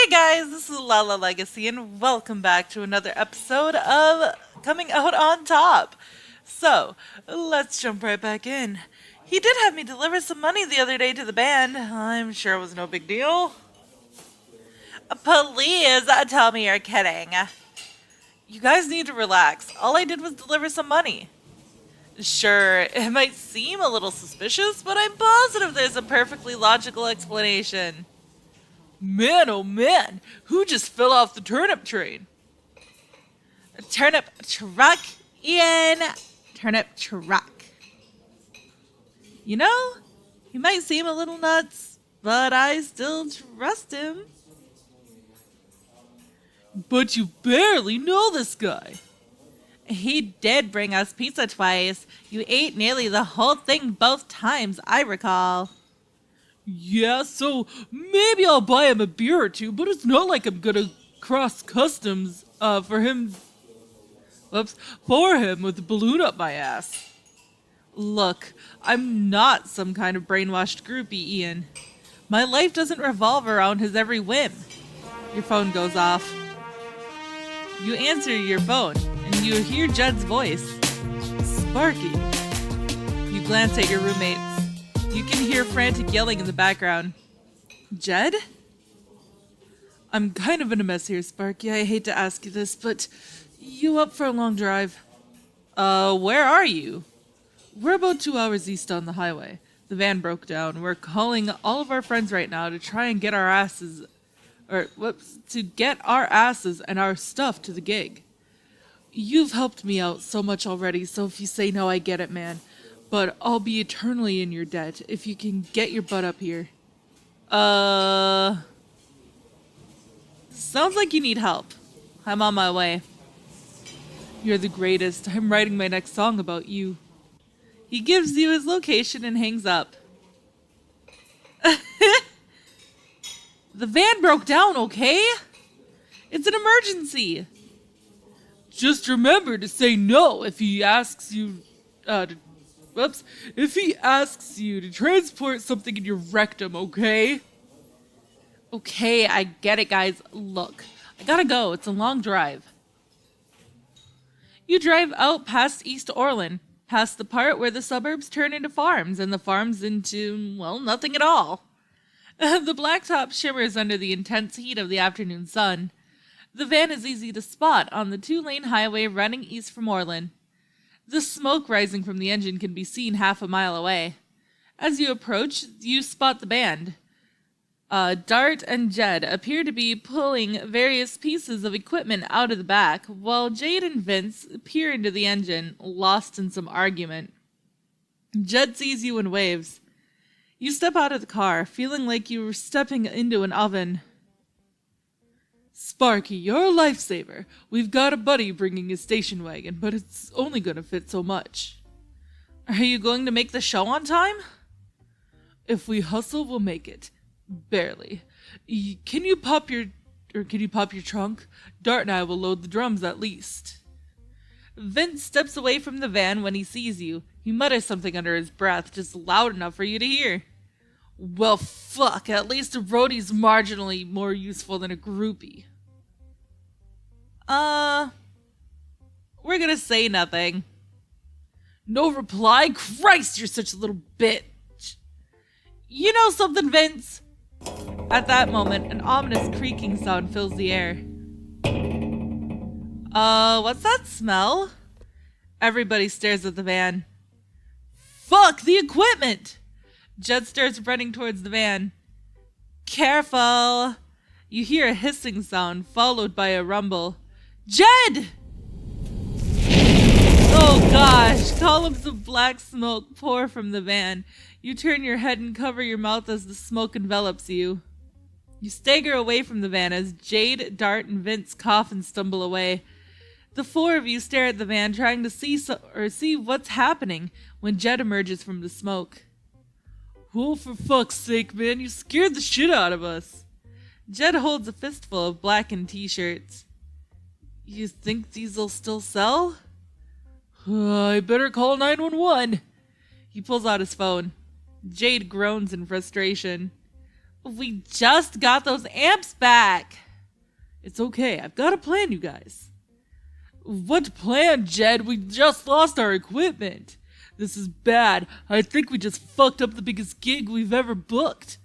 Hey guys, this is Lala Legacy, and welcome back to another episode of Coming Out on Top. So, let's jump right back in. He did have me deliver some money the other day to the band. I'm sure it was no big deal. Please tell me you're kidding. You guys need to relax. All I did was deliver some money. Sure, it might seem a little suspicious, but I'm positive there's a perfectly logical explanation. Man, oh man, who just fell off the turnip train? A turnip truck, Ian. Turnip truck. You know, he might seem a little nuts, but I still trust him. But you barely know this guy. He did bring us pizza twice. You ate nearly the whole thing both times, I recall. Yeah, so maybe I'll buy him a beer or two, but it's not like I'm gonna cross customs for him with a balloon up my ass. Look, I'm not some kind of brainwashed groupie, Ian. My life doesn't revolve around his every whim. Your phone goes off. You answer your phone, and you hear Jed's voice. Sparky. You glance at your roommates. You can hear frantic yelling in the background. Jed? I'm kind of in a mess here, Sparky. I hate to ask you this, but you up for a long drive? Where are you? We're about 2 hours east on the highway. The van broke down. We're calling all of our friends right now to try and get our asses and our stuff to the gig. You've helped me out so much already, so if you say no, I get it, man. But I'll be eternally in your debt if you can get your butt up here. Sounds like you need help. I'm on my way. You're the greatest. I'm writing my next song about you. He gives you his location and hangs up. The van broke down, okay? It's an emergency. Just remember to say no if he asks you to transport something in your rectum, okay? Okay, I get it, guys. Look, I gotta go. It's a long drive. You drive out past East Orland, past the part where the suburbs turn into farms and the farms into, well, nothing at all. The blacktop shimmers under the intense heat of the afternoon sun. The van is easy to spot on the 2-lane highway running east from Orland. The smoke rising from the engine can be seen half a mile away. As you approach, you spot the band. Dart and Jed appear to be pulling various pieces of equipment out of the back, while Jade and Vince peer into the engine, lost in some argument. Jed sees you and waves. You step out of the car, feeling like you were stepping into an oven. Sparky, you're a lifesaver. We've got a buddy bringing his station wagon, but it's only gonna fit so much. Are you going to make the show on time? If we hustle, we'll make it. Barely. Can you pop your trunk? Dart and I will load the drums at least. Vince steps away from the van when he sees you. He mutters something under his breath, just loud enough for you to hear. Well, fuck, at least a roadie's marginally more useful than a groupie. We're gonna say nothing. No reply? Christ, you're such a little bitch. You know something, Vince? At that moment, an ominous creaking sound fills the air. What's that smell? Everybody stares at the van. Fuck, the equipment! Jed starts running towards the van. Careful! You hear a hissing sound, followed by a rumble. Jed! Oh gosh, columns of black smoke pour from the van. You turn your head and cover your mouth as the smoke envelops you. You stagger away from the van as Jade, Dart, and Vince cough and stumble away. The 4 of you stare at the van, trying to see what's happening when Jed emerges from the smoke. Oh, for fuck's sake, man, you scared the shit out of us. Jed holds a fistful of blackened t-shirts. You think these'll still sell? I better call 911. He pulls out his phone. Jade groans in frustration. We just got those amps back. It's okay. I've got a plan, you guys. What plan, Jed? We just lost our equipment. This is bad. I think we just fucked up the biggest gig we've ever booked.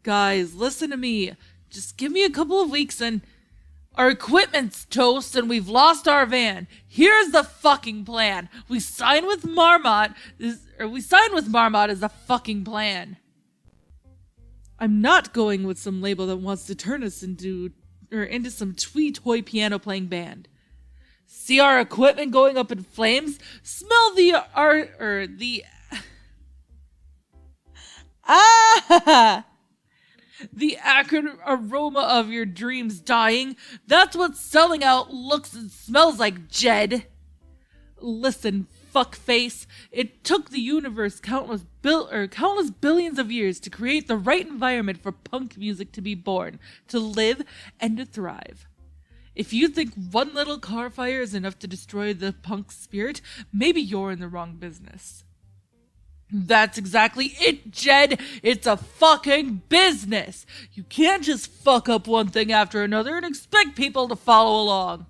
Guys, listen to me. Just give me a couple of weeks and our equipment's toast and we've lost our van. Here's the fucking plan. We sign with Marmot. We sign with Marmot as the fucking plan. I'm not going with some label that wants to turn us into some twee toy piano playing band. See our equipment going up in flames? Smell the the acrid aroma of your dreams dying. That's what selling out looks and smells like, Jed. Listen, fuckface. It took the universe countless billions of years to create the right environment for punk music to be born, to live, and to thrive. If you think one little car fire is enough to destroy the punk spirit, maybe you're in the wrong business. That's exactly it, Jed. It's a fucking business. You can't just fuck up one thing after another and expect people to follow along.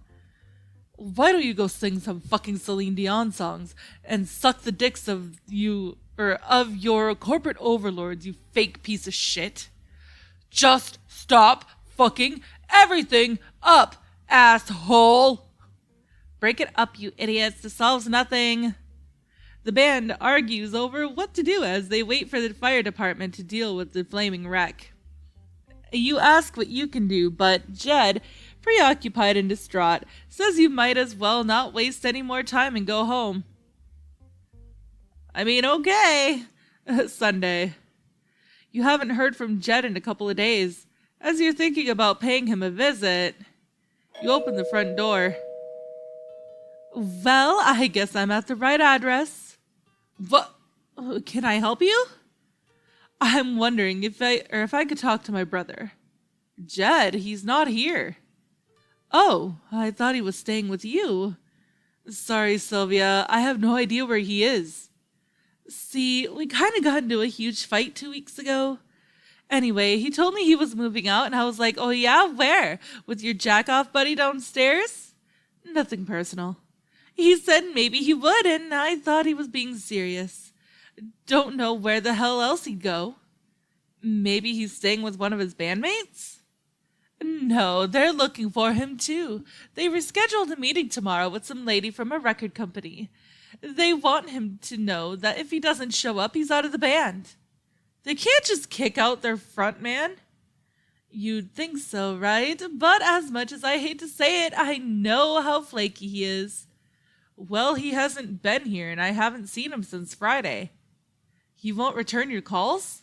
Why don't you go sing some fucking Celine Dion songs and suck the dicks of your corporate overlords, you fake piece of shit? Just stop fucking everything up, asshole. Break it up, you idiots. This solves nothing. The band argues over what to do as they wait for the fire department to deal with the flaming wreck. You ask what you can do, but Jed, preoccupied and distraught, says you might as well not waste any more time and go home. I mean, okay. Sunday. You haven't heard from Jed in a couple of days. As you're thinking about paying him a visit, you open the front door. Well, I guess I'm at the right address. What? Can I help you? I'm wondering if I could talk to my brother. Jed, he's not here. Oh, I thought he was staying with you. Sorry, Sylvia, I have no idea where he is. See, we kind of got into a huge fight 2 weeks ago. Anyway, he told me he was moving out, and I was like, oh yeah, where? With your jack-off buddy downstairs? Nothing personal. He said maybe he would, and I thought he was being serious. Don't know where the hell else he'd go. Maybe he's staying with one of his bandmates? No, they're looking for him too. They rescheduled a meeting tomorrow with some lady from a record company. They want him to know that if he doesn't show up, he's out of the band. They can't just kick out their front man. You'd think so, right? But as much as I hate to say it, I know how flaky he is. Well, he hasn't been here, and I haven't seen him since Friday. He won't return your calls?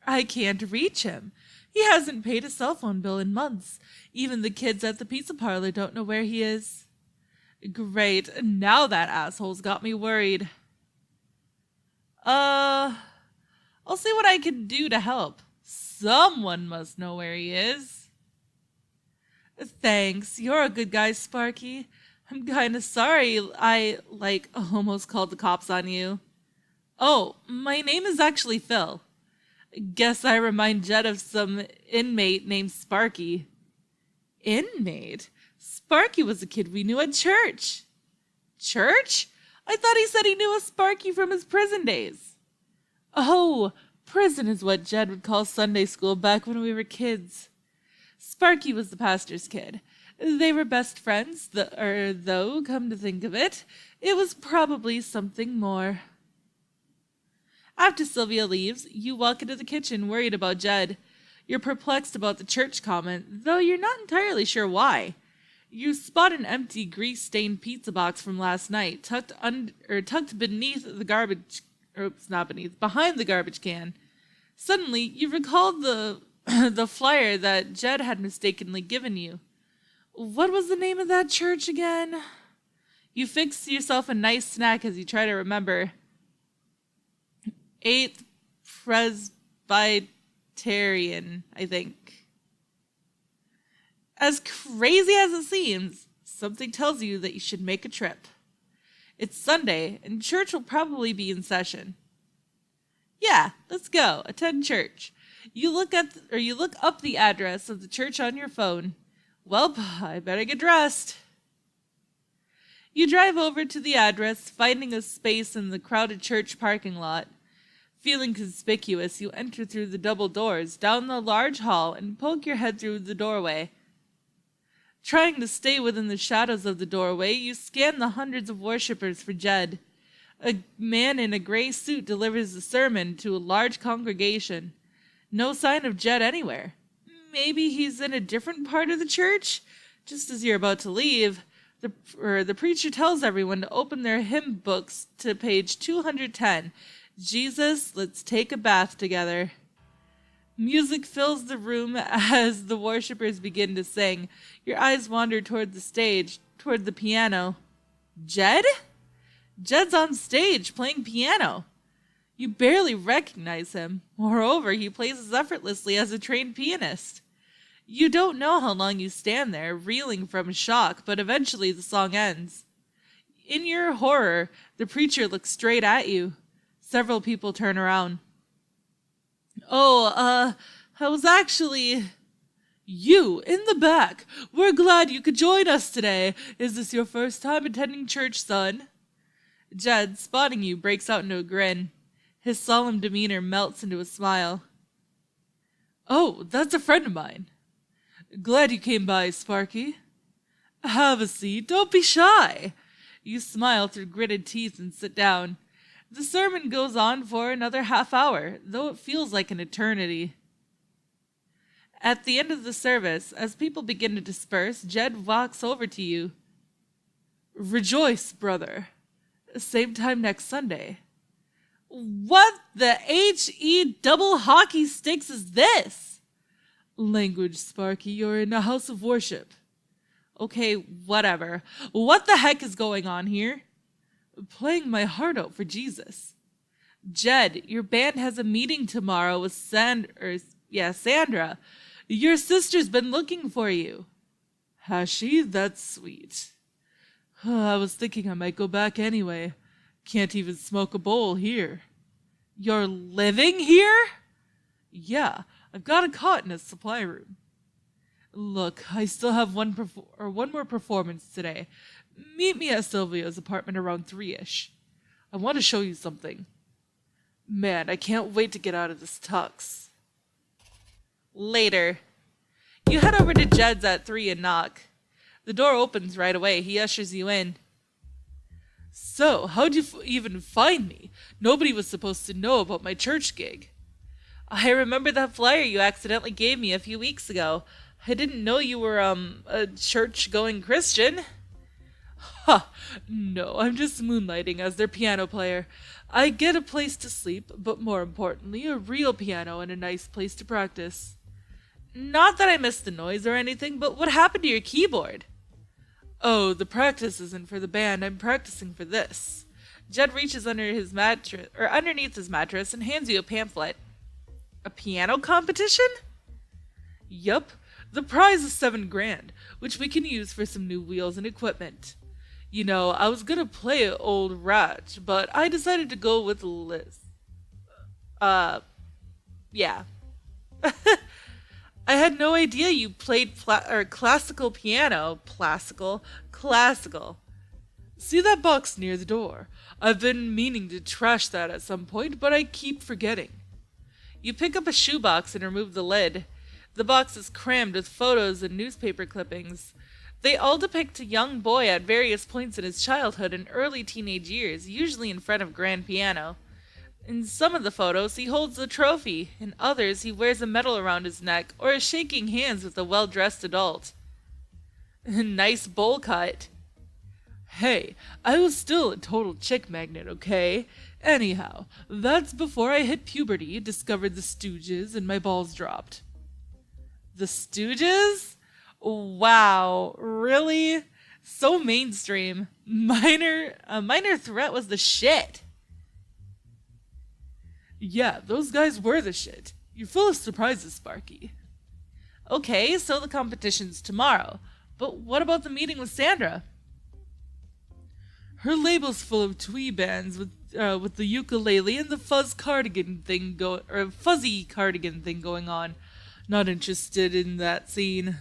I can't reach him. He hasn't paid a cell phone bill in months. Even the kids at the pizza parlor don't know where he is. Great, now that asshole's got me worried. I'll see what I can do to help. Someone must know where he is. Thanks, you're a good guy, Sparky. I'm kinda sorry I, almost called the cops on you. Oh, my name is actually Phil. Guess I remind Jed of some inmate named Sparky. Inmate? Sparky was a kid we knew at church. Church? I thought he said he knew a Sparky from his prison days. Oh, prison is what Jed would call Sunday school back when we were kids. Sparky was the pastor's kid. They were best friends, though, come to think of it, it was probably something more. After Sylvia leaves, you walk into the kitchen worried about Jed. You're perplexed about the church comment, though you're not entirely sure why. You spot an empty, grease-stained pizza box from last night, tucked beneath the garbage... Oops, not beneath, behind the garbage can. Suddenly, you recall the flyer that Jed had mistakenly given you. What was the name of that church again? You fix yourself a nice snack as you try to remember. 8th Presbyterian, I think. As crazy as it seems, something tells you that you should make a trip. It's Sunday, and church will probably be in session. Yeah, let's go. Attend church. You look up the address of the church on your phone. Well, I better get dressed. You drive over to the address, finding a space in the crowded church parking lot. Feeling conspicuous, you enter through the double doors, down the large hall, and poke your head through the doorway. Trying to stay within the shadows of the doorway, you scan the hundreds of worshippers for Jed. A man in a gray suit delivers a sermon to a large congregation. No sign of Jed anywhere. Maybe he's in a different part of the church? Just as you're about to leave, the preacher tells everyone to open their hymn books to page 210. Jesus, let's take a bath together. Music fills the room as the worshippers begin to sing. Your eyes wander toward the stage, toward the piano. Jed? Jed's on stage playing piano. You barely recognize him. Moreover, he plays as effortlessly as a trained pianist. You don't know how long you stand there, reeling from shock, but eventually the song ends. In your horror, the preacher looks straight at you. Several people turn around. I was actually... You, in the back. We're glad you could join us today. Is this your first time attending church, son? Jed, spotting you, breaks out into a grin. His solemn demeanor melts into a smile. Oh, that's a friend of mine. Glad you came by, Sparky. Have a seat. Don't be shy. You smile through gritted teeth and sit down. The sermon goes on for another half hour, though it feels like an eternity. At the end of the service, as people begin to disperse, Jed walks over to you. Rejoice, brother. Same time next Sunday. What the H-E double hockey sticks is this? Language, Sparky. You're in a house of worship. Okay, whatever. What the heck is going on here? Playing my heart out for Jesus. Jed, your band has a meeting tomorrow with Sandra. Your sister's been looking for you. Has she? That's sweet. I was thinking I might go back anyway. Can't even smoke a bowl here. You're living here? Yeah, I've got a cot in a supply room. Look, I still have one more performance today. Meet me at Sylvia's apartment around 3-ish. I want to show you something. Man, I can't wait to get out of this tux. Later. You head over to Jed's at 3 and knock. The door opens right away. He ushers you in. So, how'd you even find me? Nobody was supposed to know about my church gig. I remember that flyer you accidentally gave me a few weeks ago. I didn't know you were, a church-going Christian. No, I'm just moonlighting as their piano player. I get a place to sleep, but more importantly, a real piano and a nice place to practice. Not that I missed the noise or anything, but what happened to your keyboard? Oh, the practice isn't for the band. I'm practicing for this. Jed reaches underneath his mattress and hands you a pamphlet. A piano competition? Yup. The prize is $7,000, which we can use for some new wheels and equipment. You know, I was gonna play Old Ratch, but I decided to go with Liz. Yeah. I had no idea you played classical piano. Classical. See that box near the door? I've been meaning to trash that at some point, but I keep forgetting. You pick up a shoebox and remove the lid. The box is crammed with photos and newspaper clippings. They all depict a young boy at various points in his childhood and early teenage years, usually in front of a grand piano. In some of the photos, he holds a trophy. In others, he wears a medal around his neck or is shaking hands with a well-dressed adult. Nice bowl cut. Hey, I was still a total chick magnet, okay? Anyhow, that's before I hit puberty, discovered the Stooges, and my balls dropped. The Stooges? Wow, really? So mainstream. Minor Threat was the shit. Yeah, those guys were the shit. You're full of surprises, Sparky. Okay, so the competition's tomorrow. But what about the meeting with Sandra? Her label's full of twee bands with with the ukulele and the fuzzy cardigan thing going on. Not interested in that scene.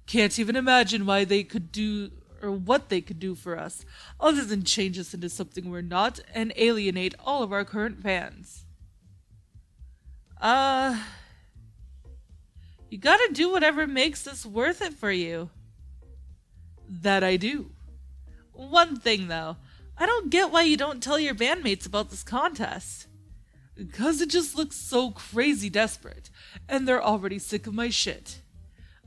Can't even imagine why they could do or what they could do for us, other than change us into something we're not and alienate all of our current fans. You gotta do whatever makes this worth it for you. That I do. One thing though, I don't get why you don't tell your bandmates about this contest. Because it just looks so crazy desperate, and they're already sick of my shit.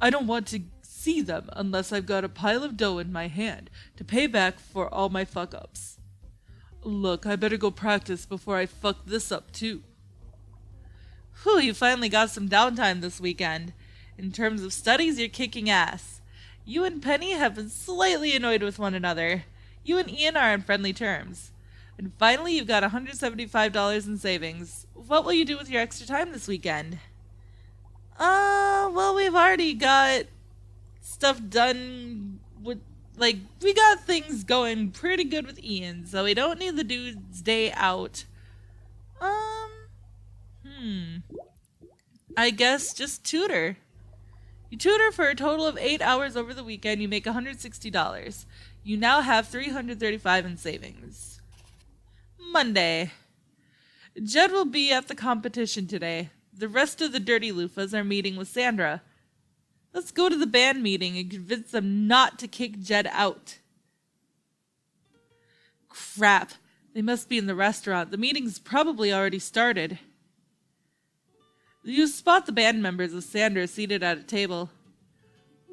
I don't want to see them unless I've got a pile of dough in my hand to pay back for all my fuck-ups. Look, I better go practice before I fuck this up too. Whew, you finally got some downtime this weekend. In terms of studies, you're kicking ass. You and Penny have been slightly annoyed with one another. You and Ian are on friendly terms. And finally, you've got $175 in savings. What will you do with your extra time this weekend? Well, we've already got stuff done with, we got things going pretty good with Ian, so we don't need the dude's day out. I guess just tutor. You tutor for a total of 8 hours over the weekend, you make $160. You now have $335 in savings. Monday. Jed will be at the competition today. The rest of the Dirty Loofahs are meeting with Sandra. Let's go to the band meeting and convince them not to kick Jed out. Crap. They must be in the restaurant. The meeting's probably already started. You spot the band members of Sandra seated at a table.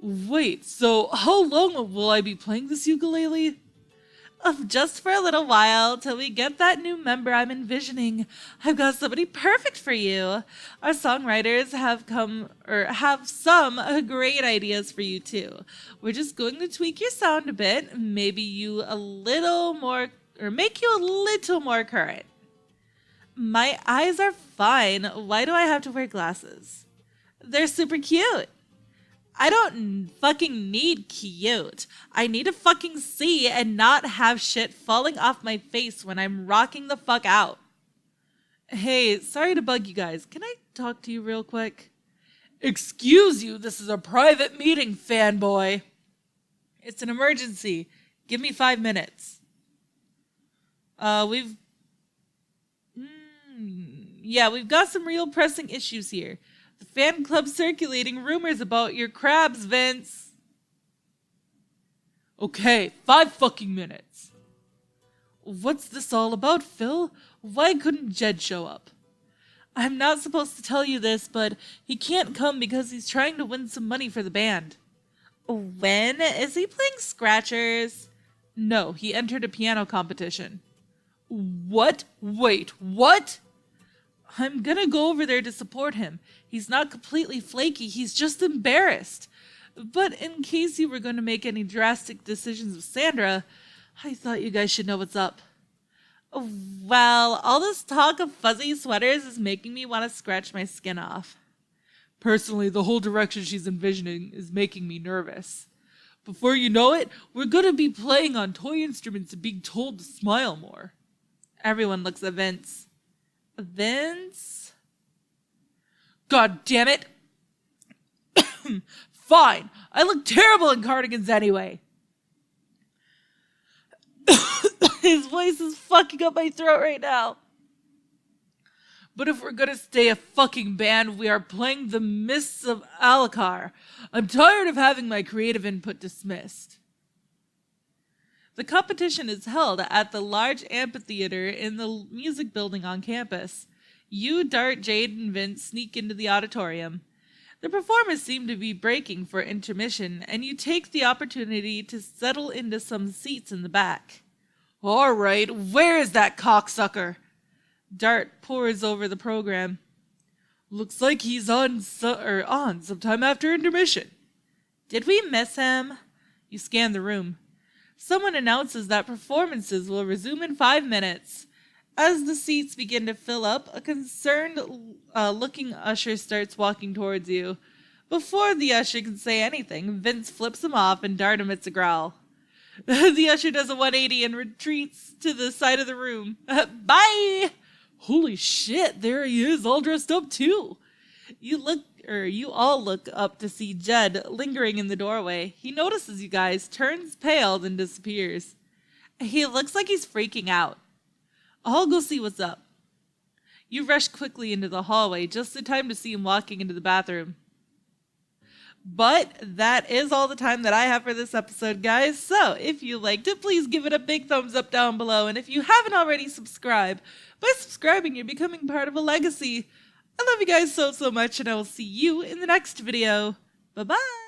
Wait, so how long will I be playing this ukulele? Just for a little while, till we get that new member I'm envisioning. I've got somebody perfect for you. Our songwriters have some great ideas for you too. We're just going to tweak your sound a bit, maybe make you a little more current. My eyes are fine. Why do I have to wear glasses? They're super cute. I don't fucking need cute. I need to fucking see and not have shit falling off my face when I'm rocking the fuck out. Hey, sorry to bug you guys. Can I talk to you real quick? Excuse you, this is a private meeting, fanboy. It's an emergency. Give me 5 minutes. We've got some real pressing issues here. The fan club's circulating rumors about your crabs, Vince. Okay, 5 fucking minutes. What's this all about, Phil? Why couldn't Jed show up? I'm not supposed to tell you this, but he can't come because he's trying to win some money for the band. When? Is he playing scratchers? No, he entered a piano competition. What? Wait, what? I'm gonna go over there to support him. He's not completely flaky, he's just embarrassed. But in case you were going to make any drastic decisions with Sandra, I thought you guys should know what's up. Well, all this talk of fuzzy sweaters is making me want to scratch my skin off. Personally, the whole direction she's envisioning is making me nervous. Before you know it, we're gonna be playing on toy instruments and being told to smile more. Everyone looks at Vince. Vince? God damn it! Fine, I look terrible in cardigans anyway. His voice is fucking up my throat right now. But if we're gonna stay a fucking band, we are playing the Mists of Alakar. I'm tired of having my creative input dismissed. The competition is held at the large amphitheater in the music building on campus. You, Dart, Jade, and Vince sneak into the auditorium. The performers seem to be breaking for intermission, and you take the opportunity to settle into some seats in the back. All right, where is that cocksucker? Dart pores over the program. Looks like he's on sometime after intermission. Did we miss him? You scan the room. Someone announces that performances will resume in 5 minutes. As the seats begin to fill up, a concerned looking usher starts walking towards you. Before the usher can say anything, Vince flips him off and Dart emits a growl. The usher does a 180 and retreats to the side of the room. Bye! Holy shit, there he is, all dressed up too. You all look up to see Jed lingering in the doorway. He notices you guys, turns pale, then disappears. He looks like he's freaking out. I'll go see what's up. You rush quickly into the hallway, just in time to see him walking into the bathroom. But that is all the time that I have for this episode, guys. So if you liked it, please give it a big thumbs up down below. And if you haven't already, subscribe. By subscribing, you're becoming part of a legacy. I love you guys so much, and I will see you in the next video. Bye-bye.